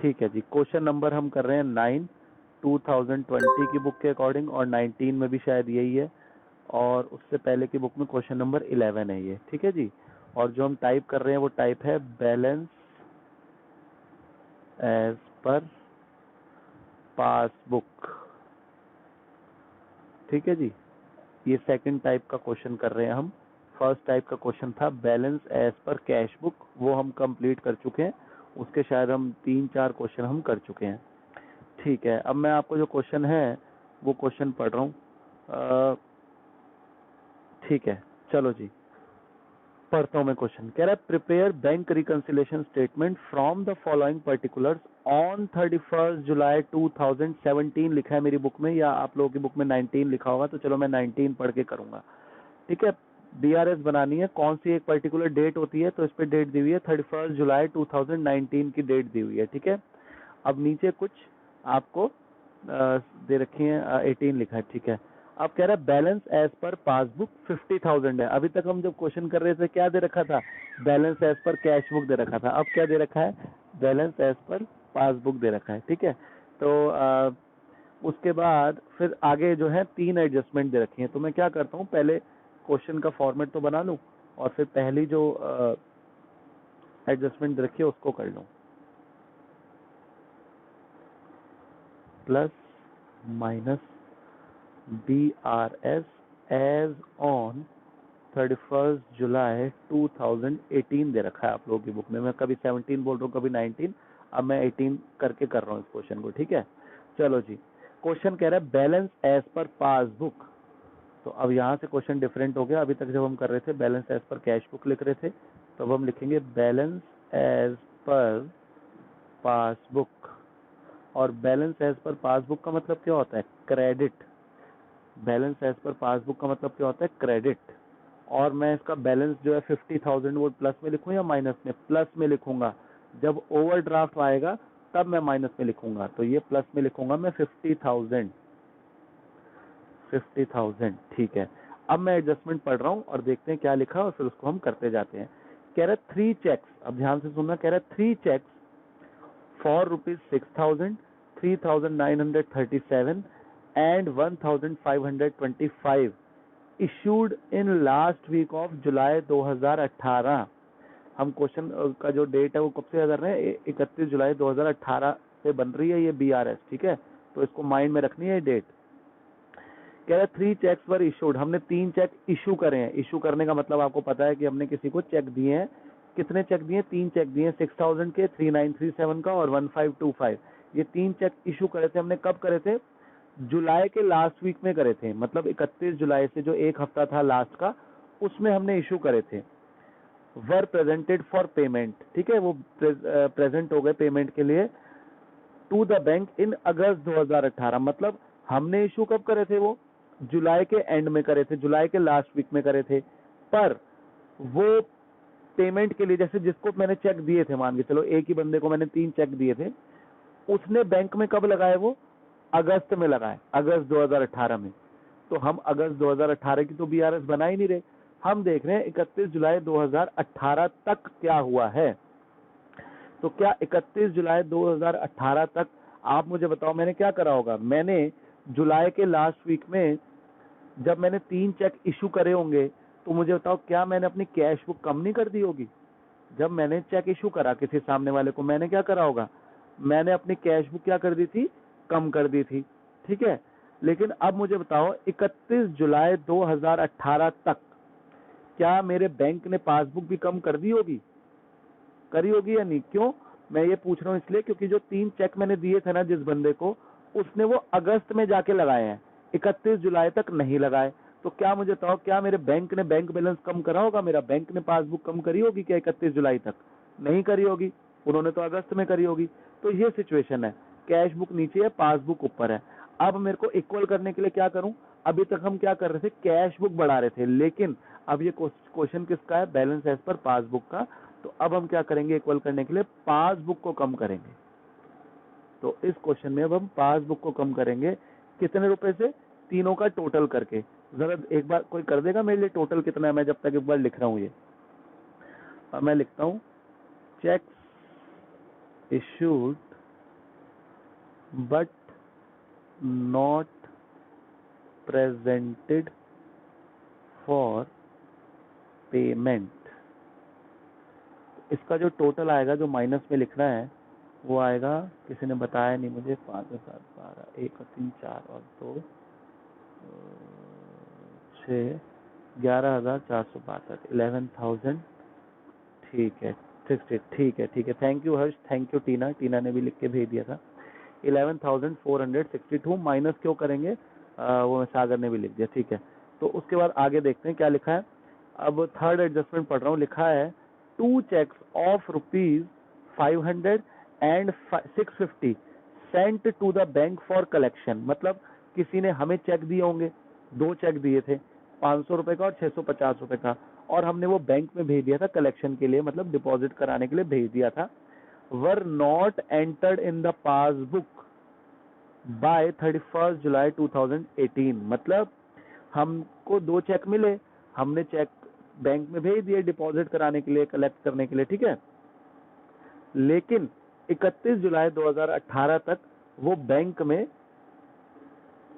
ठीक है जी, question number हम कर रहे हैं 9 2020 की बुक के अकॉर्डिंग, और 19 में भी शायद यही है, और उससे पहले की बुक में क्वेश्चन नंबर 11 है ये। ठीक है जी, और जो हम टाइप कर रहे हैं वो टाइप है बैलेंस एज पर पासबुक। ठीक है जी, ये सेकंड टाइप का क्वेश्चन कर रहे हैं हम। फर्स्ट टाइप का क्वेश्चन था बैलेंस एज पर कैश बुक, वो हम कंप्लीट कर चुके हैं, उसके शायद हम 3-4 क्वेश्चन हम कर चुके हैं। ठीक है, अब मैं आपको जो क्वेश्चन है वो क्वेश्चन पढ़ रहा हूँ। ठीक है, चलो जी पढ़ता हूँ मैं क्वेश्चन। कह रहा है prepare bank reconciliation statement from the following particulars on 31 जुलाई 2017 लिखा है मेरी बुक में, या आप लोगों की बुक में 19 लिखा होगा, तो चलो मैं 19 पढ़ के करूंगा। ठीक है, डीआरएस बनानी है, कौन सी एक पर्टिकुलर डेट होती है, तो इस पे डेट दी हुई है 31 जुलाई 2019 की डेट दी हुई है। ठीक है, अब नीचे कुछ आपको दे रखी है, 18 लिखा है। ठीक है, अब कह रहा है बैलेंस एज पर पासबुक 50,000 है। अभी तक हम जब क्वेश्चन कर रहे थे क्या दे रखा था, बैलेंस एज पर कैश बुक दे रखा था। अब क्या दे रखा है, बैलेंस एज पर पासबुक दे रखा है। ठीक है, तो उसके बाद फिर आगे जो है 3 एडजस्टमेंट दे रखी है। तो मैं क्या करता हूँ, पहले क्वेश्चन का फॉर्मेट तो बना लूँ, और फिर पहली जो एडजस्टमेंट दे रखी है उसको कर लूँ। Plus minus BRS as on 31 July 2018 दे रखा है आप लोगों की बुक में। मैं कभी 17 बोल रहा हूँ, कभी 19, अब मैं 18 करके कर रहा हूँ इस क्वेश्चन को। ठीक है, चलो जी, क्वेश्चन कह रहा है बैलेंस एज पर पासबुक। तो अब यहाँ से क्वेश्चन डिफरेंट हो गया। अभी तक जब हम कर रहे थे बैलेंस एज पर कैश बुक लिख रहे थे, तो अब हम लिखेंगे बैलेंस एज पर पासबुक। और बैलेंस एज पर पासबुक का मतलब क्या होता है, क्रेडिट। बैलेंस एज पर पासबुक का मतलब क्या होता है, क्रेडिट। और मैं इसका बैलेंस जो है 50,000 वो प्लस में लिखूं या माइनस में, प्लस में लिखूंगा। जब ओवरड्राफ्ट आएगा तब मैं माइनस में लिखूंगा, तो ये प्लस में लिखूंगा मैं 50,000। ठीक है, अब मैं एडजस्टमेंट पढ़ रहा हूँ और देखते हैं क्या लिखा, और फिर उसको हम करते जाते हैं। कह रहा है 3 चेक्स, अब ध्यान से सुनना, कह रहा है 3 cheques for ₹6,000, 3,937 and 1,525 issued in last week of July 2018। हम क्वेश्चन का जो डेट है वो कब से कर रहे हैं, 31 जुलाई 2018 से बन रही है ये BRS। ठीक है, तो इसको माइंड में रखनी है डेट। कह रहा है 3 चेक्स वर इशूड, हमने 3 चेक इशू करे हैं। इशू करने का मतलब आपको पता है कि हमने किसी को चेक दिए हैं। कितने चेक दिए, 3 चेक दिए, 6,000 के, 3,937 का और 1,525। ये 3 चेक इशू करे थे। हमने कब करे थे, जुलाई के लास्ट वीक में करे थे, मतलब 31 जुलाई से जो एक हफ्ता था लास्ट का, उसमें हमने इशू करे थे। वर प्रेजेंटेड फॉर पेमेंट, ठीक है, वो प्रेजेंट हो गए पेमेंट के लिए टू द बैंक इन अगस्त 2018। मतलब हमने इशू कब करे थे, वो जुलाई के एंड में करे थे, जुलाई के लास्ट वीक में करे थे। पर वो पेमेंट के लिए, जैसे जिसको मैंने चेक दिए थे, मान के चलो एक ही बंदे को मैंने 3 चेक दिए थे, उसने बैंक में कब लगाए, वो अगस्त में लगाए, अगस्त 2018 में। तो हम अगस्त 2018 की तो BRS बना ही नहीं रहे, हम देख रहे हैं 31 जुलाई 2018 तक क्या हुआ है। तो क्या 31 जुलाई 2018 तक, आप मुझे बताओ मैंने क्या करा होगा। मैंने जुलाई के लास्ट वीक में जब मैंने 3 चेक इशू करे होंगे, तो मुझे बताओ क्या मैंने अपनी कैश बुक कम नहीं कर दी होगी। जब मैंने चेक इशू करा किसी सामने वाले को, मैंने क्या करा होगा, मैंने अपनी कैश बुक क्या कर दी थी, कम कर दी थी। ठीक है, लेकिन अब मुझे बताओ 31 जुलाई 2018 तक क्या मेरे बैंक ने पासबुक भी कम कर दी होगी, करी होगी या नहीं। क्यों मैं ये पूछ रहा हूँ, इसलिए क्योंकि जो 3 चेक मैंने दिए थे ना जिस बंदे को, उसने वो अगस्त में जाके लगाए हैं, 31 जुलाई तक नहीं लगाए। तो क्या मुझे बताओ, क्या मेरे बैंक ने बैंक बैलेंस कम करा होगा, मेरा बैंक ने पासबुक कम करी होगी क्या 31 जुलाई तक, नहीं करी होगी, उन्होंने तो अगस्त में करी होगी। तो ये सिचुएशन है, कैश बुक नीचे है, पासबुक ऊपर है। अब मेरे को इक्वल करने के लिए क्या करूं, अभी तक हम क्या कर रहे थे, कैश बुक बढ़ा रहे थे, लेकिन अब ये क्वेश्चन किसका है, बैलेंस एज पर पासबुक का। तो अब हम क्या करेंगे, इक्वल करने के लिए पासबुक को कम करेंगे। तो इस क्वेश्चन में अब हम पासबुक को कम करेंगे, कितने रुपए से, तीनों का टोटल करके। जरा एक बार कोई कर देगा मेरे लिए टोटल कितना है, मैं जब तक एक बार लिख रहा हूं ये। अब मैं लिखता हूं check issued but not presented for payment. इसका जो टोटल आएगा, जो माइनस में लिखना है, वो आएगा, किसी ने बताया नहीं मुझे, 5 और 7 12, 1 और 3 4 और 2 6, 11,462, 11,000। ठीक है, 60, ठीक है ठीक है। Thank you Harsh, thank you Tina, Tina ने भी लिख के भेज दिया था। 11,462 माइनस क्यों करेंगे, वो सागर ने भी लिख दिया, ठीक है। तो उसके बाद आगे देखते हैं क्या लिखा है। अब थर्ड एडजस्टमेंट पढ़ रहा हूँ। लिखा है 2 cheques of ₹500 and 650 sent to the bank for collection. मतलब किसी ने हमें चेक दिए होंगे, 2 चेक दिए थे, 500 रुपए का और 650 रुपए का, और हमने वो बैंक में भेज दिया था कलेक्शन के लिए, मतलब डिपॉजिट कराने के लिए भेज दिया था। Were not entered in the passbook by 31 July 2018। मतलब हमको 2 चेक मिले, हमने चेक बैंक में भेज दिए डिपॉजिट कराने के लिए, कलेक्ट करने के लिए, ठीक है। लेकिन 31 जुलाई 2018 तक वो बैंक में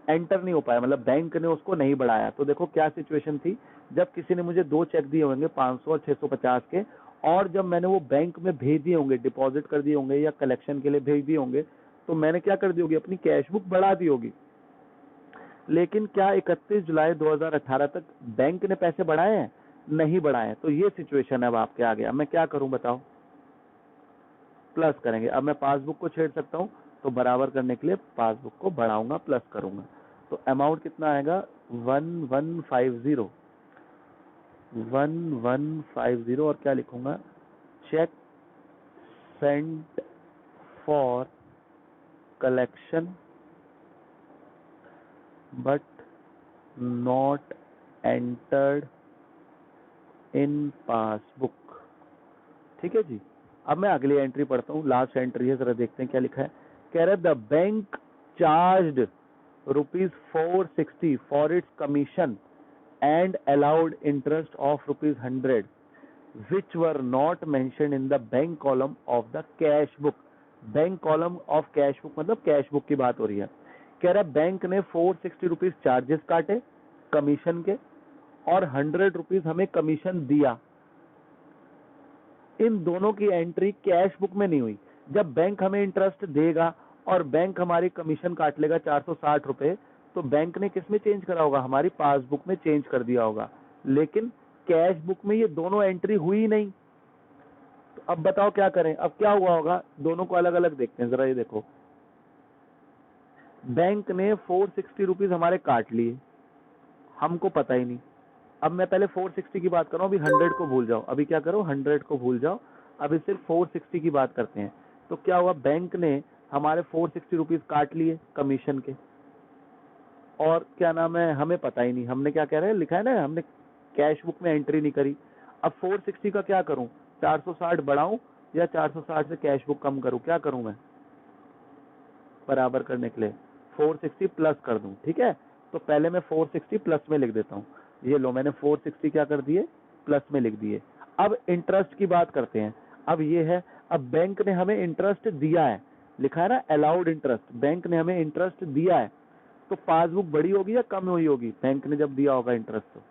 एंटर नहीं हो पाया, मतलब बैंक ने उसको नहीं बढ़ाया। तो देखो क्या सिचुएशन थी, जब किसी ने मुझे 2 चेक दिए होंगे 500 और 650 के, और जब मैंने वो बैंक में भेज दिए होंगे, डिपॉजिट कर दिए होंगे या कलेक्शन के लिए भेज दिए होंगे, तो मैंने क्या कर दी होगी, अपनी कैश बुक बढ़ा दी होगी। लेकिन क्या 31 जुलाई 2018 तक बैंक ने पैसे बढ़ाए हैं? नहीं बढ़ाए। तो ये सिचुएशन है अब आपके आगे। अब मैं क्या करूं बताओ? प्लस करेंगे। अब मैं पासबुक को छेड़ सकता हूं, तो बराबर करने के लिए पासबुक को बढ़ाऊंगा, प्लस करूंगा। तो अमाउंट कितना आएगा? 1150, 1150। और क्या लिखूंगा? Cheque sent for collection but not entered in passbook. ठीक है जी। अब मैं अगली एंट्री पढ़ता हूँ, लास्ट एंट्री है, जरा देखते हैं क्या लिखा है। कह रहा है the bank charged ₹460 for its commission and allowed interest of ₹100 which were not mentioned in the bank column of the cash book। Bank column of cash book मतलब कैश बुक की बात हो रही है। कह रहा है बैंक ने ₹460 चार्जेस काटे कमीशन के, और ₹100 हमें कमीशन दिया। इन दोनों की एंट्री कैश बुक में नहीं हुई। जब बैंक हमें इंटरेस्ट देगा और बैंक हमारी कमीशन काट लेगा ₹460, तो बैंक ने किस में चेंज करा होगा? हमारी पासबुक में चेंज कर दिया होगा। लेकिन कैश बुक में ये दोनों एंट्री हुई ही नहीं। तो अब बताओ क्या करें? अब क्या हुआ होगा, दोनों को अलग अलग देखते हैं। जरा ये देखो, बैंक ने ₹460 हमारे काट लिए, हमको पता ही नहीं। अब मैं पहले 460 की बात कर रहा हूँ, अभी 100 को भूल जाओ। अभी क्या करो, 100 को भूल जाओ, अभी सिर्फ 460 की बात करते हैं। तो क्या हुआ, बैंक ने हमारे ₹460 काट लिए कमीशन के, और क्या नाम है, हमें पता ही नहीं। हमने क्या कह रहे हैं, लिखा है ना, हमने कैश बुक में एंट्री नहीं करी। अब 460 का क्या करूं, 460 बढ़ाऊं या 460 से कैश बुक कम करूं? क्या करूं मैं बराबर करने के लिए? 460 प्लस कर दूं, ठीक है। तो पहले मैं 460 प्लस में लिख देता हूँ। ये लो, मैंने 460 क्या कर दिए, प्लस में लिख दिए। अब इंटरेस्ट की बात करते हैं। अब ये है, अब बैंक ने हमें इंटरेस्ट दिया है, लिखा है ना अलाउड इंटरेस्ट, बैंक ने हमें इंटरेस्ट दिया है। तो पासबुक बड़ी होगी या कम हुई होगी? बैंक ने जब दिया होगा इंटरेस्ट तो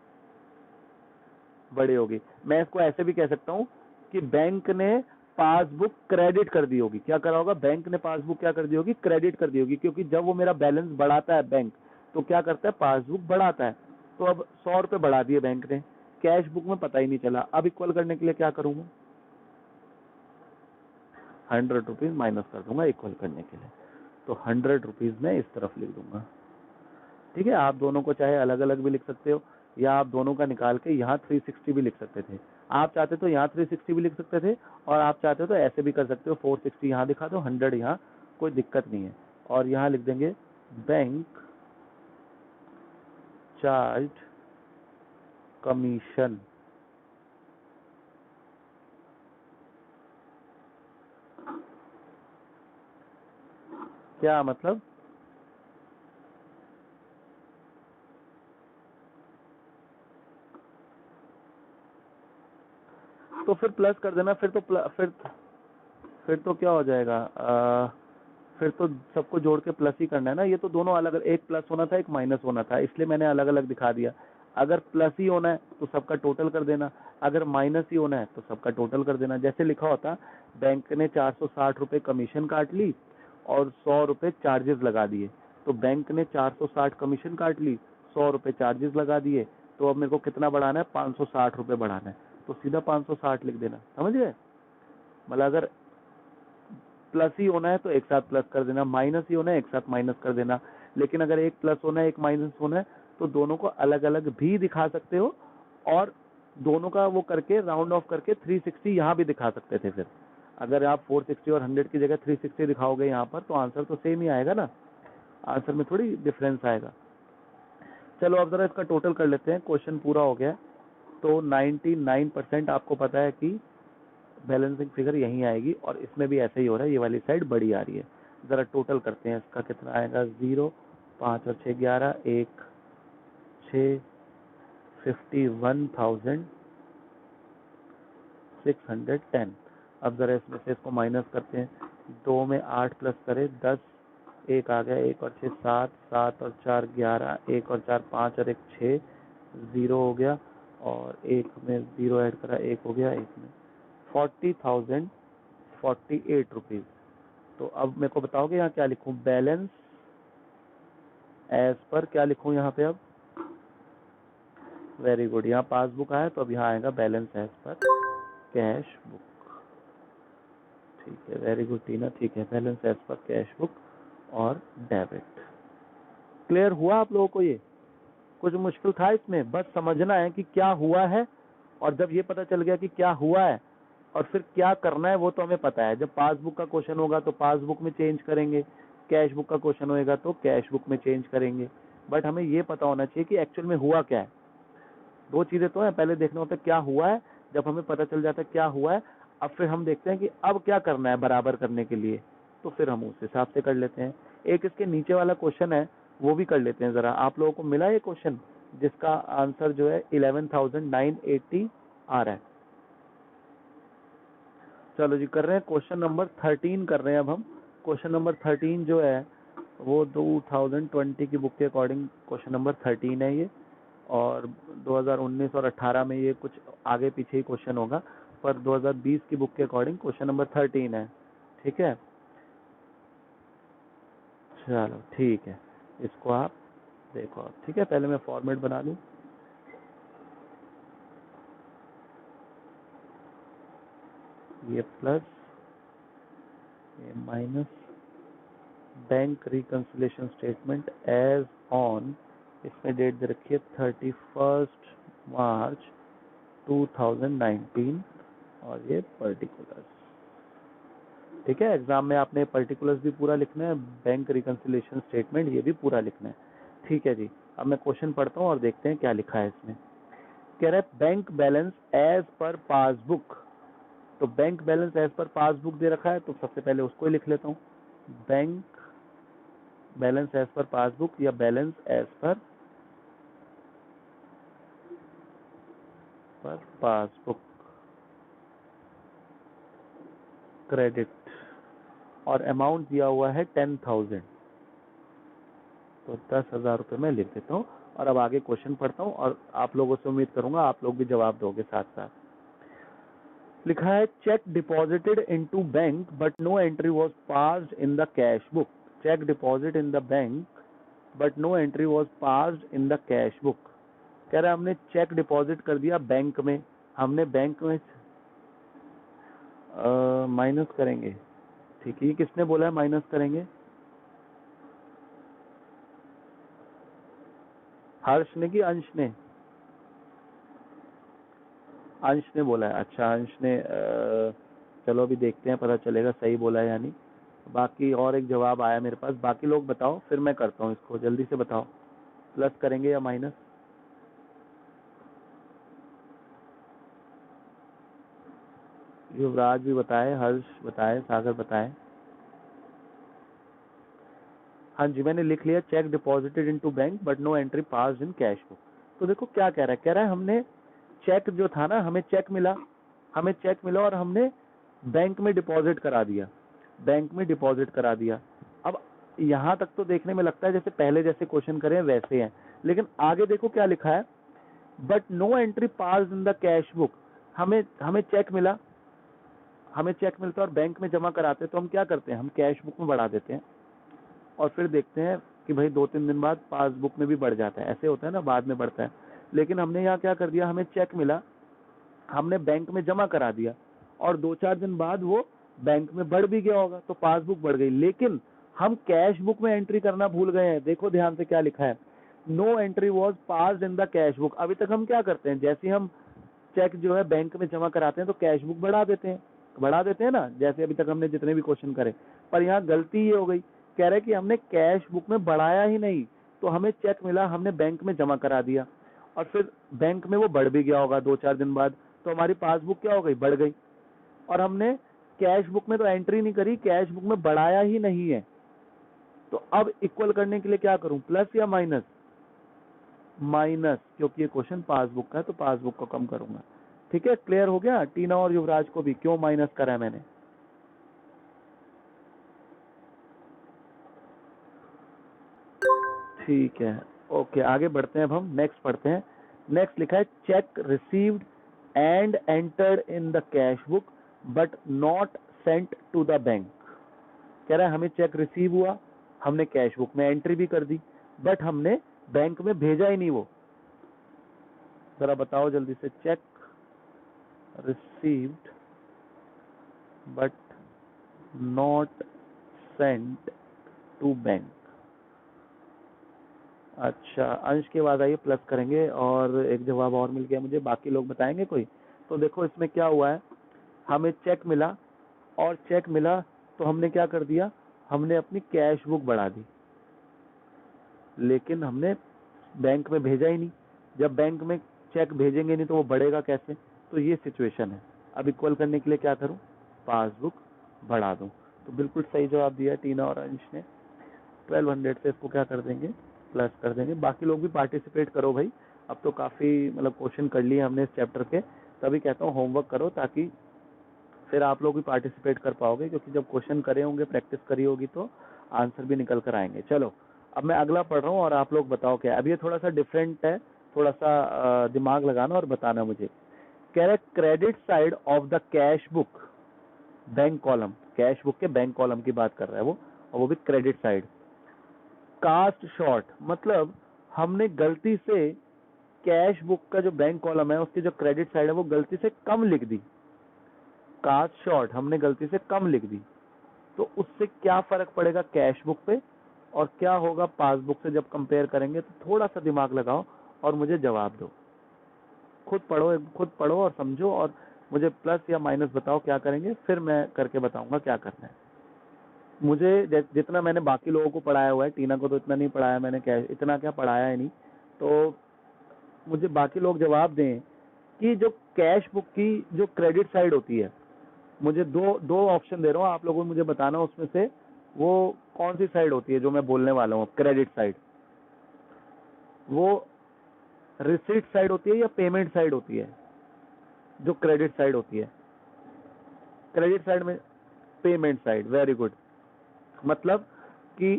बड़ी होगी। मैं इसको ऐसे भी कह सकता हूँ कि बैंक ने पासबुक क्रेडिट कर दी होगी। क्या करा होगा? बैंक ने पासबुक क्या कर दी होगी? क्रेडिट कर दी होगी। क्योंकि जब वो मेरा बैलेंस बढ़ाता है बैंक, तो क्या करता है? पासबुक बढ़ाता है। तो अब ₹100 बढ़ा दिए बैंक ने, कैश बुक में पता ही नहीं चला। अब इक्वल करने के लिए क्या करूंगा? ₹100 माइनस कर दूंगा इक्वल करने के लिए। तो ₹100 मैं इस तरफ लिख दूंगा। ठीक है, आप दोनों को चाहे अलग अलग भी लिख सकते हो, या आप दोनों का निकाल के यहाँ 360 भी लिख सकते थे। आप चाहते तो यहाँ 360 भी लिख सकते थे, और आप चाहते हो तो ऐसे भी कर सकते हो, 460 यहाँ दिखा दो, 100 यहाँ, कोई दिक्कत नहीं है। और यहाँ लिख देंगे बैंक चार्ज कमीशन। क्या मतलब? तो फिर प्लस कर देना, फिर तो क्या हो जाएगा, फिर तो सबको जोड़ के प्लस ही करना है ना। ये तो दोनों अलग, एक प्लस होना था एक माइनस होना था, इसलिए मैंने अलग अलग दिखा दिया। अगर प्लस ही होना है तो सबका टोटल कर देना, अगर माइनस ही होना है तो सबका टोटल कर देना। जैसे लिखा होता बैंक ने 460 रुपये कमीशन काट ली और 100 रुपये चार्जेस लगा दिए, तो बैंक ने 460 कमीशन काट ली, 100 रुपये चार्जेस लगा दिए, तो अब मेरे को कितना बढ़ाना है, 560 रुपये बढ़ाना है, तो सीधा 560 लिख देना। समझ गए? मतलब अगर प्लस ही होना है तो एक साथ प्लस कर देना, माइनस ही होना है एक साथ माइनस कर देना। लेकिन अगर एक प्लस होना है एक माइनस होना है तो दोनों को अलग अलग भी दिखा सकते हो, और दोनों का वो करके राउंड ऑफ करके 360 यहाँ भी दिखा सकते थे। फिर अगर आप 460 और 100 की जगह 360 दिखाओगे यहाँ पर तो आंसर तो सेम ही आएगा ना, आंसर में थोड़ी डिफरेंस आएगा। चलो अब जरा इसका टोटल कर लेते हैं। क्वेश्चन पूरा हो गया। तो 99% आपको पता है कि बैलेंसिंग फिगर यहीं आएगी, और इसमें भी ऐसा ही हो रहा है, ये वाली साइड बड़ी आ रही है। जरा टोटल करते हैं, इसका कितना आएगा, 0, 5 और 6 11, 1 6 51,610। अब जरा इसमें से इसको माइनस करते हैं, 2 में 8 प्लस करें 10, 1 आ गया, 1 और 6 7, 7 और 4 11, 1 और 4 5 और 1 6, 0 हो गया, और 1 में 0 ऐड करा 1 हो गया, 1 में 40,048 रुपीज। तो अब मेरे को बताओगे यहाँ क्या लिखूं, बैलेंस एज पर क्या लिखूं यहाँ पे अब, वेरी गुड, यहाँ पासबुक आया तो अब यहाँ आएगा बैलेंस एज पर कैश बुक। ठीक है, वेरी गुड टीना, ठीक है, बैलेंस एज पर कैश बुक और डेबिट। क्लियर हुआ आप लोगों को? ये कुछ मुश्किल था इसमें? बस समझना है कि क्या हुआ है, और जब ये पता चल गया कि क्या हुआ है और फिर क्या करना है वो तो हमें पता है। जब पासबुक का क्वेश्चन होगा तो पासबुक में चेंज करेंगे, कैश बुक का क्वेश्चन होएगा तो कैश बुक में चेंज करेंगे। बट हमें ये पता होना चाहिए कि एक्चुअल में हुआ क्या है। दो चीजें तो है, पहले देखना होता है क्या हुआ है, जब हमें पता चल जाता है क्या हुआ है, अब फिर हम देखते हैं कि अब क्या करना है बराबर करने के लिए, तो फिर हम उस हिसाब से कर लेते हैं। एक इसके नीचे वाला क्वेश्चन है वो भी कर लेते हैं जरा। आप लोगों को मिला ये क्वेश्चन जिसका आंसर जो है 11,980 आ रहा है। चलो जी, कर रहे हैं क्वेश्चन नंबर 13 कर रहे हैं अब हम। क्वेश्चन नंबर 13 जो है वो 2020 की बुक के अकॉर्डिंग क्वेश्चन नंबर 13 है ये, और 2019 और 18 में ये कुछ आगे पीछे ही क्वेश्चन होगा, पर 2020 की बुक के अकॉर्डिंग क्वेश्चन नंबर 13 है। ठीक है, चलो ठीक है, इसको आप देखो। ठीक है, पहले मैं फॉर्मेट बना लूँ। ये प्लस, ये minus, bank reconciliation statement as on, इसमें डेट दे रखी है 31 मार्च 2019, और ये पर्टिकुलर्स। ठीक है, एग्जाम में आपने पर्टिकुलर्स भी पूरा लिखना है, बैंक रिकंसिलेशन स्टेटमेंट ये भी पूरा लिखना है। ठीक है जी, अब मैं क्वेश्चन पढ़ता हूँ और देखते हैं क्या लिखा है इसमें। कह रहा है बैंक बैलेंस एज पर पासबुक। तो बैंक बैलेंस एज पर पासबुक दे रखा है, तो सबसे पहले उसको ही लिख लेता हूँ, बैंक बैलेंस एज पर पासबुक या बैलेंस एज पर पासबुक क्रेडिट, और अमाउंट दिया हुआ है 10,000, तो 10,000 रुपये में लिख देता हूँ। और अब आगे क्वेश्चन पढ़ता हूँ, और आप लोगों से उम्मीद करूंगा आप लोग भी जवाब दोगे साथ साथ। लिखा है cheque deposited into bank but no entry was passed in the cash book. Cheque deposit in the bank but no entry was passed in the cash book. कह रहा है हमने चेक डिपॉजिट कर दिया बैंक में, हमने बैंक में minus करेंगे। ठीक है, ये किसने बोला है माइनस करेंगे? हर्ष ने कि अंश ने? अंश ने बोला है। अच्छा, अंश ने चलो अभी देखते हैं, पता चलेगा सही बोला है या नहीं। बाकी और एक जवाब आया मेरे पास, बाकी लोग बताओ फिर मैं करता हूँ इसको, जल्दी से बताओ प्लस करेंगे या माइनस। युवराज भी बताए, हर्ष बताए, सागर बताए। हाँ जी, मैंने लिख लिया cheque deposited into bank but no entry passed in cash book. तो देखो क्या कह रहा है, कह रहा है हमने चेक जो था ना, हमें चेक मिला, हमें चेक मिला और हमने बैंक में डिपॉजिट करा दिया, बैंक में डिपॉजिट करा दिया। अब यहाँ तक तो देखने में लगता है जैसे पहले जैसे क्वेश्चन करें वैसे हैं, लेकिन आगे देखो क्या लिखा है, but no entry pass in the cash book. हमें हमें चेक मिला, हमें चेक मिलता है और बैंक में जमा कराते हैं, तो हम क्या करते हैं, हम कैश बुक में बढ़ा देते हैं और फिर देखते हैं कि भाई 2-3 दिन बाद पासबुक में भी बढ़ जाता है, ऐसे होता है ना, बाद में बढ़ता है। लेकिन हमने यहाँ क्या कर दिया, हमें चेक मिला, हमने बैंक में जमा करा दिया और 2-4 दिन बाद वो बैंक में बढ़ भी गया होगा तो पासबुक बढ़ गई, लेकिन हम कैश बुक में एंट्री करना भूल गए हैं। देखो ध्यान से क्या लिखा है, no entry was passed in the cash book. अभी तक हम क्या करते हैं, जैसे हम चेक जो है बैंक में जमा कराते हैं तो कैश बुक बढ़ा देते हैं ना, जैसे अभी तक हमने जितने भी क्वेश्चन करे। पर यहाँ गलती ये हो गई, कह रहे कि हमने कैश बुक में बढ़ाया ही नहीं, तो हमें चेक मिला, हमने बैंक में जमा करा दिया और फिर बैंक में वो बढ़ भी गया होगा 2-4 दिन बाद, तो हमारी पासबुक क्या हो गई, बढ़ गई। और हमने कैश बुक में तो एंट्री नहीं करी, कैश बुक में बढ़ाया ही नहीं है। तो अब इक्वल करने के लिए क्या करूं, प्लस या माइनस, माइनस, क्योंकि ये क्वेश्चन पासबुक का है तो पासबुक को कम करूंगा। ठीक है, क्लियर हो गया टीना और युवराज को भी क्यों माइनस करा है मैंने। ठीक है, ओके, आगे बढ़ते हैं। अब हम नेक्स्ट पढ़ते हैं। नेक्स्ट लिखा है cheque received and entered in the cash book but not sent to the bank. कह रहा है हमें चेक रिसीव हुआ, हमने कैश बुक में एंट्री भी कर दी, बट हमने बैंक में भेजा ही नहीं वो। जरा बताओ जल्दी से, cheque received but not sent to bank. अच्छा, अंश के बाद आइए प्लस करेंगे, और एक जवाब और मिल गया मुझे, बाकी लोग बताएंगे कोई। तो देखो इसमें क्या हुआ है, हमें चेक मिला, और चेक मिला तो हमने क्या कर दिया, हमने अपनी कैश बुक बढ़ा दी, लेकिन हमने बैंक में भेजा ही नहीं। जब बैंक में चेक भेजेंगे नहीं तो वो बढ़ेगा कैसे, तो ये सिचुएशन है। अब इक्वल करने के लिए क्या करूं, पासबुक बढ़ा दूं। तो बिल्कुल सही जवाब दिया टीना और अंश ने। 1200 से इसको क्या कर देंगे, प्लस कर देंगे। बाकी लोग भी पार्टिसिपेट करो भाई, अब तो काफी मतलब क्वेश्चन कर लिए हमने इस चैप्टर के, तभी कहता हूँ होमवर्क करो, ताकि फिर आप लोग भी पार्टिसिपेट कर पाओगे, क्योंकि जब क्वेश्चन करे होंगे, प्रैक्टिस करी होगी, तो आंसर भी निकल कर आएंगे। चलो अब मैं अगला पढ़ रहा हूँ और आप लोग बताओ क्या। अब ये थोड़ा सा डिफरेंट है, थोड़ा सा दिमाग लगाना और बताना मुझे। कह रहे credit side of the cash book, bank column, cash book के बैंक कॉलम की बात कर रहा है वो, और वो भी क्रेडिट साइड। कास्ट शॉर्ट मतलब हमने गलती से कैश बुक का जो बैंक कॉलम है उसकी जो क्रेडिट साइड है वो गलती से कम लिख दी। कास्ट शॉर्ट हमने गलती से कम लिख दी, तो उससे क्या फर्क पड़ेगा कैश बुक पे, और क्या होगा पासबुक से जब कंपेयर करेंगे। तो थोड़ा सा दिमाग लगाओ और मुझे जवाब दो, खुद पढ़ो और समझो, और मुझे प्लस या माइनस बताओ क्या करेंगे, फिर मैं करके बताऊंगा क्या करना है। मुझे जितना मैंने बाकी लोगों को पढ़ाया हुआ है, टीना को तो इतना नहीं पढ़ाया मैंने, इतना क्या पढ़ाया है नहीं, तो मुझे बाकी लोग जवाब दें कि जो कैश बुक की जो क्रेडिट साइड होती है, मुझे दो ऑप्शन दे रहा हूँ, आप लोगों को मुझे बताना उसमें से वो कौन सी साइड होती है जो मैं बोलने वाला हूँ। क्रेडिट साइड वो रिसीट साइड होती है या पेमेंट साइड होती है, जो क्रेडिट साइड होती है। क्रेडिट साइड में पेमेंट साइड, वेरी गुड। मतलब कि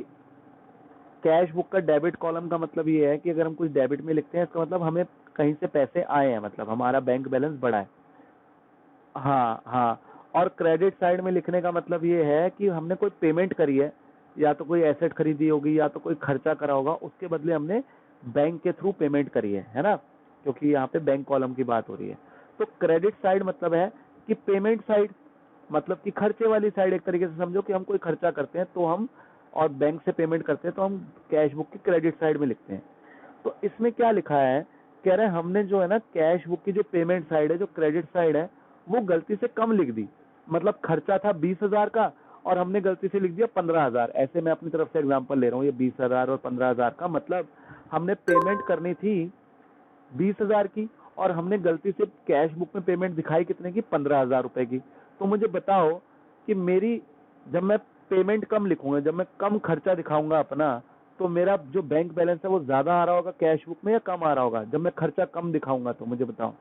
कैश बुक का डेबिट कॉलम का मतलब ये है कि अगर हम कुछ डेबिट में लिखते हैं, इसका मतलब हमें कहीं से पैसे आए हैं, मतलब हमारा बैंक बैलेंस बढ़ा है। हाँ हाँ, और क्रेडिट साइड में लिखने का मतलब ये है कि हमने कोई पेमेंट करी है, या तो कोई एसेट खरीदी होगी या तो कोई खर्चा करा होगा, उसके बदले हमने बैंक के थ्रू पेमेंट करी है ना, क्योंकि यहाँ पे बैंक कॉलम की बात हो रही है। तो क्रेडिट साइड मतलब है कि पेमेंट साइड, मतलब कि खर्चे वाली साइड, एक तरीके से समझो कि हम कोई खर्चा करते हैं तो हम, और बैंक से पेमेंट करते हैं तो हम कैश बुक की क्रेडिट साइड में लिखते हैं। तो इसमें क्या लिखा है, कह रहे हैं हमने जो है ना कैश बुक की जो पेमेंट साइड है, जो क्रेडिट साइड है, वो गलती से कम लिख दी। मतलब खर्चा था 20,000 का और हमने गलती से लिख दिया 15,000। ऐसे मैं अपनी तरफ से एग्जांपल ले रहा हूँ, ये 20,000 और 15,000 का मतलब हमने पेमेंट करनी थी 20,000 की, और हमने गलती से कैश बुक में पेमेंट दिखाई कितने की, 15,000 रुपए की। तो मुझे बताओ कि मेरी, जब मैं पेमेंट कम लिखूंगा, जब मैं कम खर्चा दिखाऊंगा अपना, तो मेरा जो बैंक बैलेंस है वो ज्यादा आ रहा होगा कैश बुक में या कम आ रहा होगा जब मैं खर्चा कम दिखाऊंगा, तो मुझे बताओ।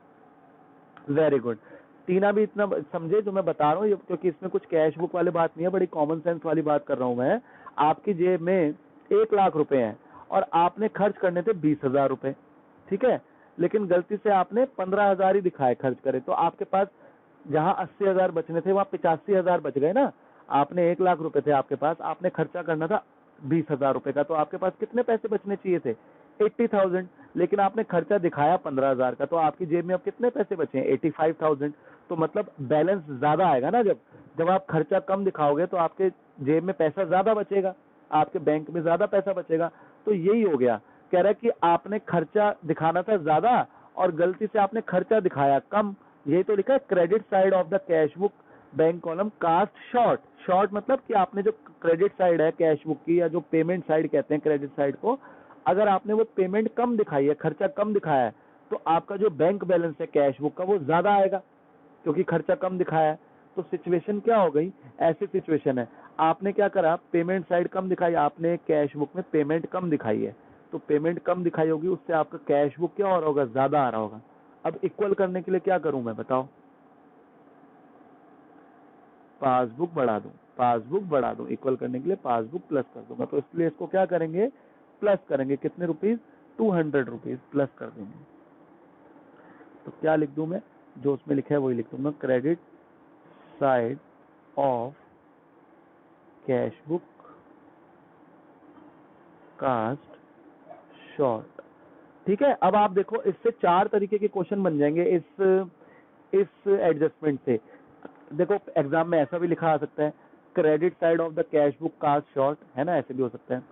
वेरी गुड, टीना भी इतना समझे जो मैं बता रहा हूँ, क्योंकि इसमें कुछ कैश बुक वाली बात नहीं है, बड़ी कॉमन सेंस वाली बात कर रहा हूँ मैं। आपकी जेब में 1 लाख रुपए हैं और आपने खर्च करने थे 20,000 रुपए, ठीक है, लेकिन गलती से आपने 15,000 ही दिखाए खर्च करे, तो आपके पास जहां 80,000 बचने थे वहां 85,000 बच गए ना। आपने 1 लाख रुपए थे आपके पास, आपने खर्चा करना था 20,000 रुपए का, तो आपके पास कितने पैसे बचने चाहिए थे? 80,000, लेकिन आपने खर्चा दिखाया 15,000 का, तो आपकी जेब में अब कितने पैसे बचे हैं? 85,000। तो मतलब बैलेंस ज्यादा आएगा ना, जब जब आप खर्चा कम दिखाओगे तो आपके जेब में पैसा ज्यादा बचेगा, आपके बैंक में ज्यादा पैसा बचेगा। तो यही हो गया, कह रहा है कि आपने खर्चा दिखाना था ज्यादा और गलती से आपने खर्चा दिखाया कम। यही तो लिखा है, credit side of the cash book bank column cast short. Short मतलब कि आपने जो क्रेडिट साइड है कैश बुक की, या जो पेमेंट साइड कहते हैं क्रेडिट साइड को, अगर आपने वो पेमेंट कम दिखाई है, खर्चा कम दिखाया है, तो आपका जो बैंक बैलेंस है कैश बुक का वो ज्यादा आएगा, क्योंकि खर्चा कम दिखाया है। तो सिचुएशन क्या हो गई? ऐसी सिचुएशन है, आपने क्या करा, पेमेंट साइड कम दिखाई, आपने कैश बुक में पेमेंट कम दिखाई है, तो पेमेंट कम दिखाई होगी, उससे आपका कैश बुक क्या हो रहा होगा? ज्यादा आ रहा होगा। अब इक्वल करने के लिए क्या करूं मैं, बताओ? पासबुक बढ़ा दूं, पासबुक बढ़ा दूं, इक्वल करने के लिए पासबुक प्लस कर दूंगा, तो इसलिए इसको क्या करेंगे? प्लस करेंगे। कितने रुपीज? 200 रुपीज प्लस कर देंगे। तो क्या लिख दूं मैं? जो उसमें लिखा है वही लिख दूंगा, credit side of cash book cast short. ठीक है, अब आप देखो इससे 4 तरीके के क्वेश्चन बन जाएंगे इस एडजस्टमेंट से। देखो एग्जाम में ऐसा भी लिखा आ सकता है, credit side of the cash book cast short, है ना, ऐसे भी हो सकता है।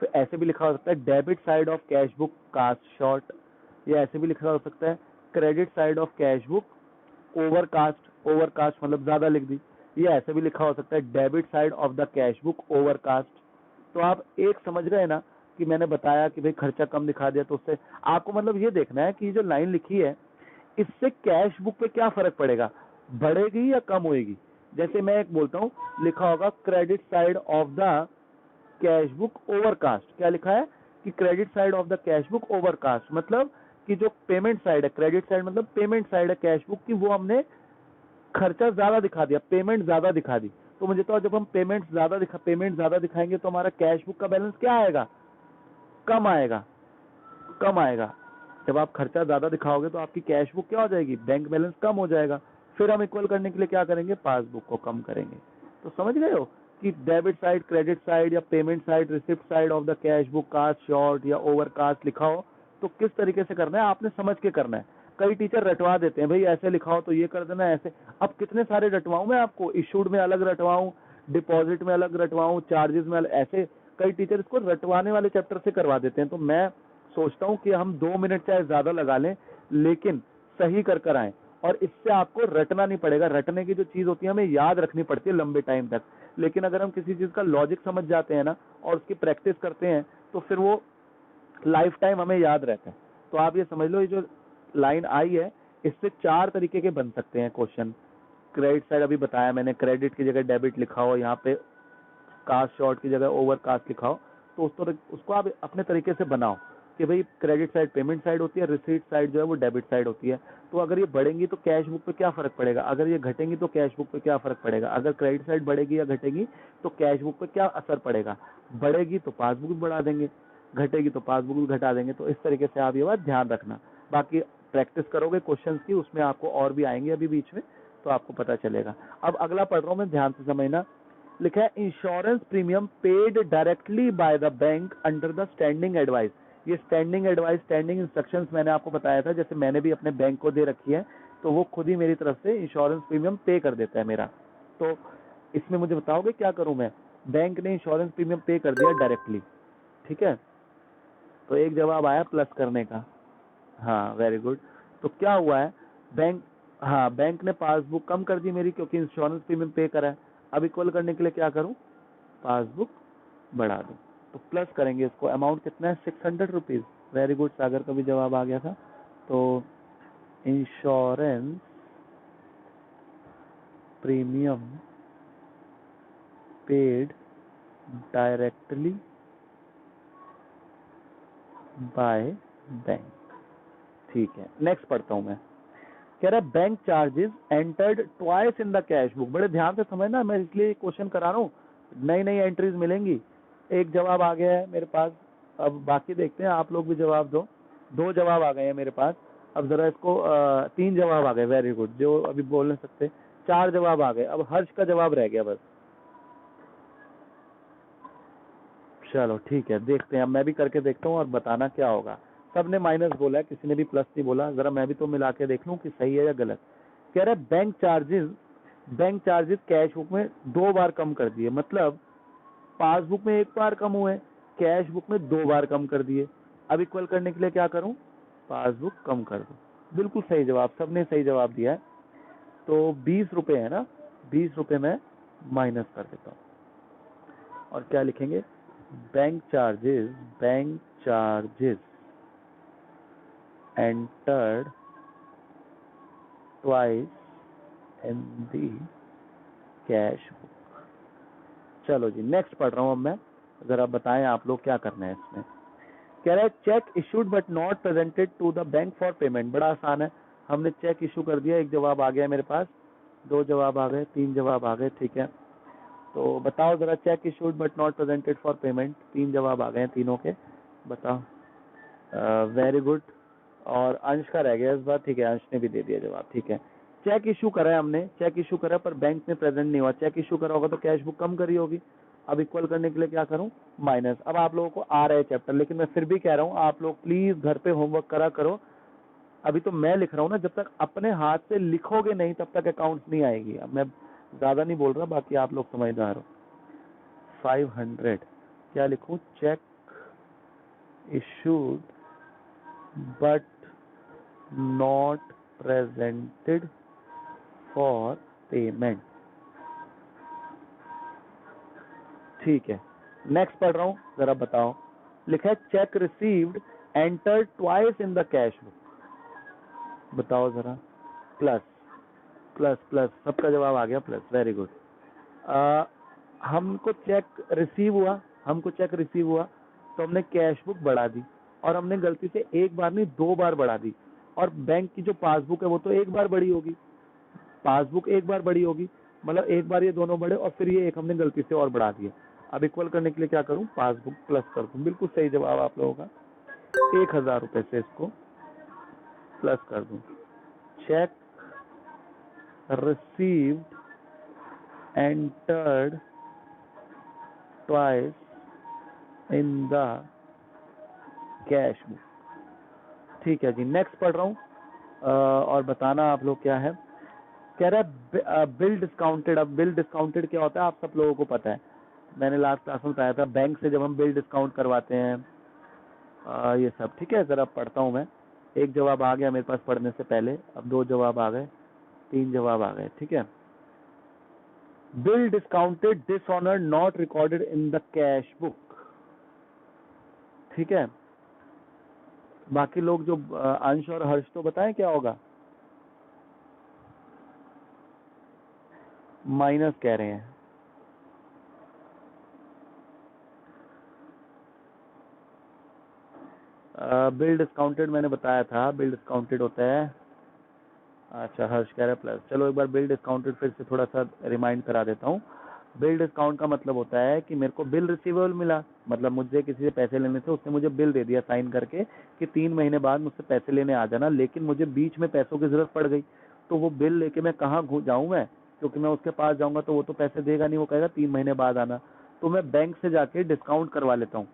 फिर ऐसे भी लिखा हो सकता है, debit side of cash book cast short, या ऐसे भी लिखा हो सकता है, credit side of cash book overcast. Overcast मतलब ज्यादा लिख दी। ये ऐसे भी लिखा हो सकता है, debit side of the cash book overcast. तो आप एक समझ रहे हैं ना कि मैंने बताया कि भाई खर्चा कम दिखा दिया, तो उससे आपको मतलब ये देखना है कि जो लाइन लिखी है इससे कैश बुक पे क्या फर्क पड़ेगा, बढ़ेगी या कम होएगी। जैसे मैं एक बोलता हूँ, लिखा होगा credit side of the cash book overcast. क्या लिखा है कि credit side of the cash book overcast, मतलब कि जो पेमेंट साइड है, क्रेडिट साइड मतलब पेमेंट साइड है कैश बुक की, वो हमने खर्चा ज्यादा दिखा दिया, पेमेंट ज्यादा दिखा दी। तो मुझे तो जब हम पेमेंट ज्यादा दिखाएंगे तो हमारा कैश बुक का बैलेंस क्या आएगा? कम आएगा, कम आएगा। जब आप खर्चा ज्यादा दिखाओगे तो आपकी कैश बुक क्या हो जाएगी? बैंक बैलेंस कम हो जाएगा। फिर हम इक्वल करने के लिए क्या करेंगे? पासबुक को कम करेंगे। तो समझ गए हो कि डेबिट साइड, क्रेडिट साइड या payment side, receipt side of the cash book cast short या ओवरकास्ट लिखा हो तो किस तरीके से करना है, आपने समझ के करना है। कई टीचर रटवा देते हैं, भाई ऐसे लिखाओ तो ये कर देना ऐसे। अब कितने सारे रटवाऊं मैं आपको? इशूड में अलग रटवाऊं, डिपॉजिट में अलग रटवाऊं, चार्जेस में अलग, ऐसे कई टीचर इसको रटवाने वाले चैप्टर से करवा देते हैं। तो मैं सोचता हूँ कि हम 2 मिनट चाहे ज्यादा लगा लें, लेकिन सही कर आए, और इससे आपको रटना नहीं पड़ेगा। रटने की जो चीज होती है हमें याद रखनी पड़ती है लंबे टाइम तक, लेकिन अगर हम किसी चीज का लॉजिक समझ जाते हैं ना और उसकी प्रैक्टिस करते हैं तो फिर वो लाइफ टाइम हमें याद रहता है। तो आप ये समझ लो, ये जो लाइन आई है इससे 4 तरीके के बन सकते हैं क्वेश्चन। क्रेडिट साइड अभी बताया मैंने, क्रेडिट की जगह डेबिट लिखा हो, यहाँ पे कास्ट शॉर्ट की जगह ओवर कास्ट लिखा हो, तो उसको आप अपने तरीके से बनाओ कि भाई क्रेडिट साइड पेमेंट साइड होती है, रिसीट साइड जो है वो डेबिट साइड होती है। तो अगर ये बढ़ेंगी तो कैश बुक पे क्या फर्क पड़ेगा, अगर ये घटेंगी तो कैश बुक पे क्या फर्क पड़ेगा, अगर क्रेडिट साइड बढ़ेगी या घटेगी तो कैश बुक पे क्या असर पड़ेगा। बढ़ेगी तो पासबुक भी बढ़ा देंगे, घटेगी तो पासबुक भी घटा देंगे। तो इस तरीके से आप ये बात ध्यान रखना। बाकी प्रैक्टिस करोगे क्वेश्चंस की, उसमें आपको और भी आएंगे अभी बीच में, तो आपको पता चलेगा। अब अगला पढ़ रहा हूं मैं, ध्यान से समझना। लिखा है insurance premium paid directly by the bank under the standing advice. ये स्टैंडिंग एडवाइस, स्टैंडिंग इंस्ट्रक्शंस मैंने आपको बताया था, जैसे मैंने भी अपने बैंक को दे रखी है, तो वो खुद ही मेरी तरफ से इंश्योरेंस प्रीमियम पे कर देता है मेरा। तो इसमें मुझे बताओगे क्या करूं मैं? बैंक ने इंश्योरेंस प्रीमियम पे कर दिया डायरेक्टली, ठीक है, तो एक जवाब आया प्लस करने का। हाँ वेरी गुड। तो क्या हुआ है, बैंक, हाँ बैंक ने पासबुक कम कर दी मेरी क्योंकि इंश्योरेंस प्रीमियम पे करा है। अब इक्वल करने के लिए क्या करूं? पासबुक बढ़ा दूं। तो प्लस करेंगे इसको, अमाउंट कितना है? 600 रुपीज। वेरी गुड, सागर का भी जवाब आ गया था। तो insurance premium paid directly by bank. ठीक है, नेक्स्ट पढ़ता हूं मैं। कह रहा है bank charges entered twice in the cash book. बड़े ध्यान से समझना, मैं इसलिए क्वेश्चन करा रहा हूँ, नई नई एंट्रीज मिलेंगी एक जवाब आ गया है मेरे पास। अब बाकी देखते हैं, आप लोग भी जवाब दो। दो जवाब आ गए हैं मेरे पास। अब जरा इसको 3 जवाब आ गए, वेरी गुड, जो अभी बोल नहीं सकते। 4 जवाब आ गए, अब हर्ष का जवाब रह गया बस। चलो ठीक है, देखते हैं, अब मैं भी करके देखता हूँ और बताना क्या होगा। सबने माइनस बोला है, किसी ने भी प्लस नहीं बोला। जरा मैं भी तो मिला के देख लूँ कि सही है या गलत। कह रहा है बैंक चार्जेस कैश बुक में 2 बार कम कर दिए, मतलब पासबुक में 1 बार कम हुए, कैश बुक में 2 बार कम कर दिए। अब इक्वल करने के लिए क्या करूं? पासबुक कम कर दो। बिल्कुल सही जवाब, सबने सही जवाब दिया है। तो 20 रुपए है ना, 20 रुपए में माइनस कर देता हूँ। और क्या लिखेंगे? Bank charges entered twice in the cash book. चलो जी, नेक्स्ट पढ़ रहा हूँ अब मैं। जरा बताएं आप लोग क्या करना है इसमें। कह रहा है cheque issued but not presented to the bank for payment. बड़ा आसान है, हमने चेक इशू कर दिया। एक जवाब आ गया मेरे पास, 2 जवाब आ गए, 3 जवाब आ गए, ठीक है। तो बताओ जरा, check issued but not presented for payment, 3 जवाब आ गए हैं तीनों के, बताओ। Very good. और अंश का रह गया इस बार, ठीक है, अंश ने भी दे दिया जवाब, ठीक है। चेक इशू करा है हमने, चेक इशू करा पर बैंक में प्रेजेंट नहीं हुआ। चेक इशू करा होगा तो कैश बुक कम करी होगी। अब इक्वल करने के लिए क्या करूं? माइनस। अब आप लोगों को आ रहा है चैप्टर, लेकिन मैं फिर भी कह रहा हूं आप लोग प्लीज घर पे होमवर्क करा करो। अभी तो मैं लिख रहा हूं ना, जब तक अपने हाथ से लिखोगे नहीं तब तक अकाउंट्स नहीं आएगी। अब मैं ज्यादा नहीं बोल रहा, बाकी आप लोग समझदार हो। 500 क्या लिखूं? Check issued but not presented for payment, ठीक है। नेक्स्ट पढ़ रहा हूं, जरा बताओ। लिखा है cheque received enter twice in the cash book. बताओ जरा। प्लस प्लस प्लस, सबका जवाब आ गया प्लस, वेरी गुड। हमको चेक रिसीव हुआ तो हमने कैश बुक बढ़ा दी, और हमने गलती से 1 बार नहीं 2 बार बढ़ा दी। और बैंक की जो पासबुक है वो तो 1 बार बड़ी होगी, पासबुक 1 बार बड़ी होगी, मतलब 1 बार ये दोनों बढ़े और फिर ये एक हमने गलती से और बढ़ा दिया। अब इक्वल करने के लिए क्या करूं? पासबुक प्लस कर दूं। बिल्कुल सही जवाब आप लोगों का। 1000 रुपए से इसको प्लस कर दूं। Check received entered twice in the cash book, ठीक है जी। नेक्स्ट पढ़ रहा हूं और बताना आप लोग क्या है। कह रहा है बिल डिस्काउंटेड। अब बिल डिस्काउंटेड क्या होता है आप सब लोगों को पता है, मैंने लास्ट क्लास में बताया था। बैंक से जब हम बिल डिस्काउंट करवाते हैं ये सब, ठीक है। जरा पढ़ता हूं मैं। एक जवाब आ गया मेरे पास पढ़ने से पहले, अब 2 जवाब आ गए, 3 जवाब आ गए, ठीक है। Bill discounted dishonour not recorded in the cash book, ठीक है। बाकी लोग जो अंश और हर्ष तो बताएं क्या होगा। माइनस कह रहे हैं। बिल डिस्काउंटेड मैंने बताया था, बिल डिस्काउंटेड होता है, अच्छा हर्ष कह रहा है प्लस। चलो एक बार बिल डिस्काउंटेड फिर से थोड़ा सा रिमाइंड करा देता हूँ। बिल डिस्काउंट का मतलब होता है कि मेरे को बिल रिसीवेबल मिला, मतलब मुझे किसी से पैसे लेने थे, उसने मुझे बिल दे दिया साइन करके कि 3 महीने बाद मुझसे पैसे लेने आ जाना, लेकिन मुझे बीच में पैसों की जरूरत पड़ गई। तो वो बिल लेके मैं कहाँ जाऊँ मैं, क्योंकि मैं उसके पास जाऊंगा तो वो तो पैसे देगा नहीं, वो कहेगा 3 महीने बाद आना। तो मैं बैंक से जाके डिस्काउंट करवा लेता हूँ।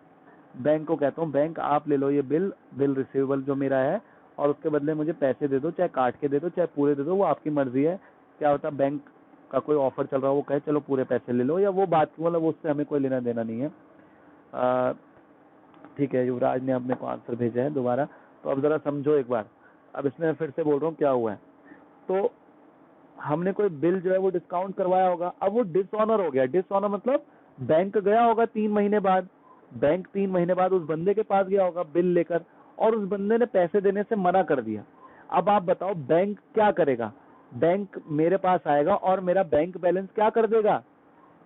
बैंक को कहता हूँ बैंक आप ले लो ये बिल रिसीवेबल जो मेरा है, और उसके बदले मुझे पैसे दे दो, चाहे काट के दे दो चाहे पूरे दे दो, वो आपकी मर्जी है। क्या होता है बैंक का कोई ऑफर चल रहा है, वो कहे चलो पूरे पैसे ले लो, या वो बात मतलब उससे हमें कोई लेना देना नहीं है। ठीक है, युवराज ने अपने को आंसर भेजा है दोबारा। तो अब जरा समझो एक बार, अब इसमें मैं फिर से बोल रहा हूँ क्या हुआ है। तो हमने कोई बिल जो है वो डिस्काउंट करवाया होगा, अब वो डिसऑनर हो गया। डिसऑनर मतलब बैंक गया होगा 3 महीने बाद, बैंक 3 महीने बाद उस बंदे के पास गया होगा बिल लेकर, और उस बंदे ने पैसे देने से मना कर दिया। अब आप बताओ बैंक क्या करेगा? बैंक मेरे पास आएगा और मेरा बैंक बैलेंस क्या कर देगा,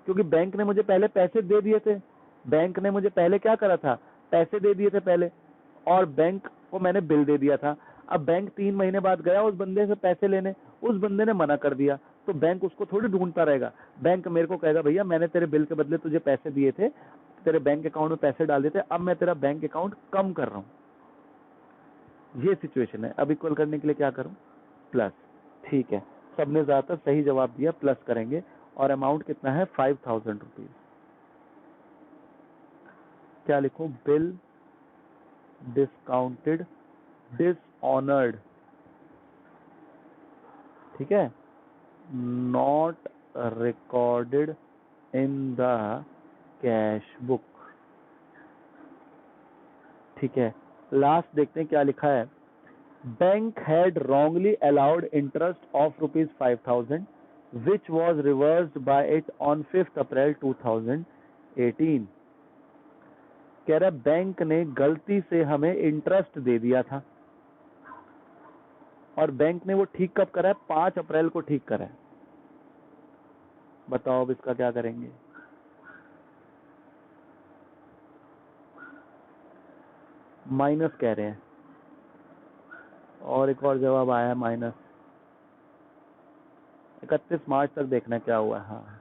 क्योंकि बैंक ने मुझे पहले पैसे दे दिए थे। बैंक ने मुझे पहले क्या करा था? पैसे दे दिए थे पहले, और बैंक को मैंने बिल दे दिया था। अब बैंक 3 महीने बाद गया उस बंदे से पैसे लेने, उस बंदे ने मना कर दिया, तो बैंक उसको थोड़ी ढूंढता रहेगा। बैंक मेरे को कहेगा भैया मैंने तेरे बिल के बदले तुझे पैसे दिए थे, तेरे बैंक अकाउंट में पैसे डाल देते, अब मैं तेरा बैंक अकाउंट कम कर रहा हूँ, ये सिचुएशन है। अब इक्वल करने के लिए क्या करूं, प्लस। ठीक है, सबने ज्यादातर सही जवाब दिया, प्लस करेंगे। और अमाउंट कितना है, 5000 रुपीज। क्या लिखूं, बिल डिस्काउंटेड डिसऑनर्ड, ठीक है, not recorded in the cash book. ठीक है, लास्ट देखते हैं क्या लिखा है। Bank had wrongly allowed interest of rupees 5000 which was reversed by it on 5th April 2018। कह रहा बैंक ने गलती से हमें इंटरेस्ट दे दिया था और बैंक ने वो ठीक कब करा है, 5 अप्रैल को ठीक करा है। बताओ अब इसका क्या करेंगे। माइनस कह रहे हैं, और एक और जवाब आया है माइनस। 31 मार्च तक देखना क्या हुआ है। हाँ,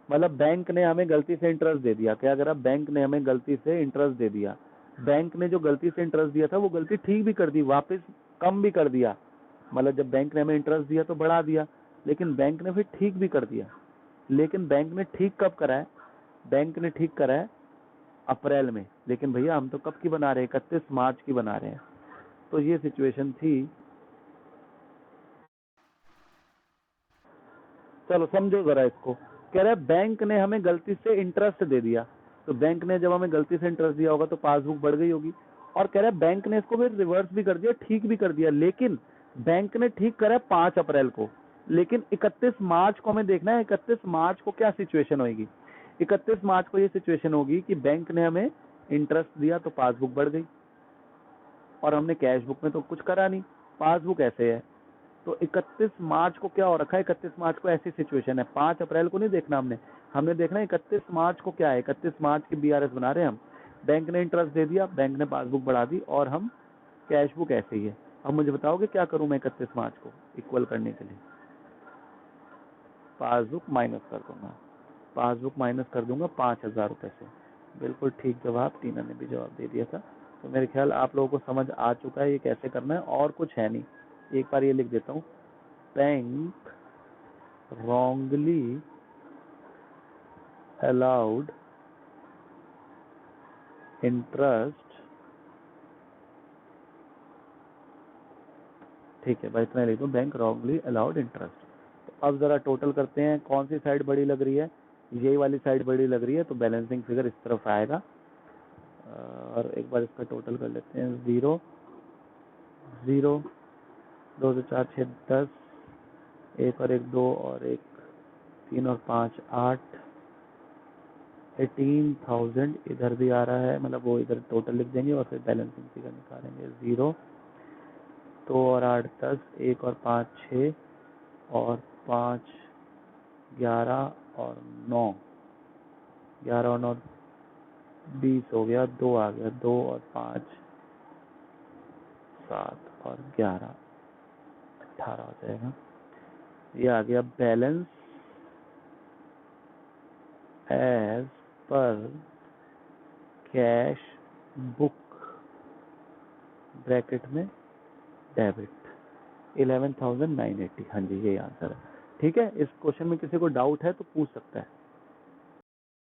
मतलब बैंक ने हमें गलती से इंटरेस्ट दे दिया। क्या करा, बैंक ने हमें गलती से इंटरेस्ट दे दिया। बैंक ने जो गलती से इंटरेस्ट दिया था वो गलती ठीक भी कर दी, वापस कम भी कर दिया। मतलब जब बैंक ने हमें इंटरेस्ट दिया तो बढ़ा दिया, लेकिन बैंक ने फिर ठीक भी कर दिया। लेकिन बैंक ने ठीक कब करा है, बैंक ने ठीक करा है अप्रैल में। लेकिन भैया हम तो कब की बना रहे हैं, 31 मार्च की बना रहे हैं। तो ये सिचुएशन थी। चलो समझो जरा इसको। कह रहा है बैंक ने हमें गलती से इंटरेस्ट दे दिया, तो बैंक ने जब हमें गलती से इंटरेस्ट दिया होगा तो पासबुक बढ़ गई होगी। और कह रहा है बैंक ने इसको फिर रिवर्स भी कर दिया, ठीक भी कर दिया। लेकिन बैंक ने ठीक करा 5 अप्रैल को, लेकिन 31 मार्च को हमें देखना है 31 मार्च को क्या सिचुएशन होगी। 31 मार्च को ये सिचुएशन होगी कि बैंक ने हमें इंटरेस्ट दिया तो पासबुक बढ़ गई, और हमने कैश बुक में तो कुछ करा नहीं, पासबुक ऐसे है। तो 31 मार्च को क्या हो रखा है, 31 मार्च को ऐसी सिचुएशन है। 5 अप्रैल को नहीं देखना हमने, हमने देखना है 31 मार्च को क्या है। 31 मार्च की बीआरएस बना रहे हैं हम। बैंक ने इंटरेस्ट दे दिया, बैंक ने पासबुक बढ़ा दी, और हम कैश बुक ऐसे ही है। अब मुझे बताओगे क्या करूं मैं 31 मार्च को इक्वल करने के लिए। पासबुक माइनस कर दूंगा, पासबुक माइनस कर दूंगा 5000 रुपए से। बिल्कुल ठीक जवाब, टीना ने भी जवाब दे दिया था। तो मेरे ख्याल आप लोगों को समझ आ चुका है ये कैसे करना है, और कुछ है नहीं। एक बार ये लिख देता हूँ, बैंक wrongly allowed interest। ठीक है भाई, इतना लिख दो, बैंक wrongly allowed interest। तो अब जरा टोटल करते हैं, कौन सी साइड बड़ी लग रही है, यही वाली साइड बड़ी लग रही है, तो बैलेंसिंग फिगर इस तरफ आएगा। और एक बार इसका टोटल कर लेते हैं, 0 0 2 से 4 6 10, 1 और 1 2 और 1 3 और 5 8, 18,000 इधर भी आ रहा है, मतलब वो इधर टोटल लिख देंगे और फिर बैलेंसिंग फिगर निकालेंगे। 0 2 और 8 10, 1 और 5 6 और 5 11 और 9, 11 और 9 20 हो गया, 2 आ गया, 2 और 5 7 और 11 18 हो जाएगा। ये आ गया बैलेंस एज पर कैश बुक ब्रैकेट में डेबिट 11,980। हाँ जी, ये आंसर है। ठीक है, इस क्वेश्चन में किसी को डाउट है तो पूछ सकता है।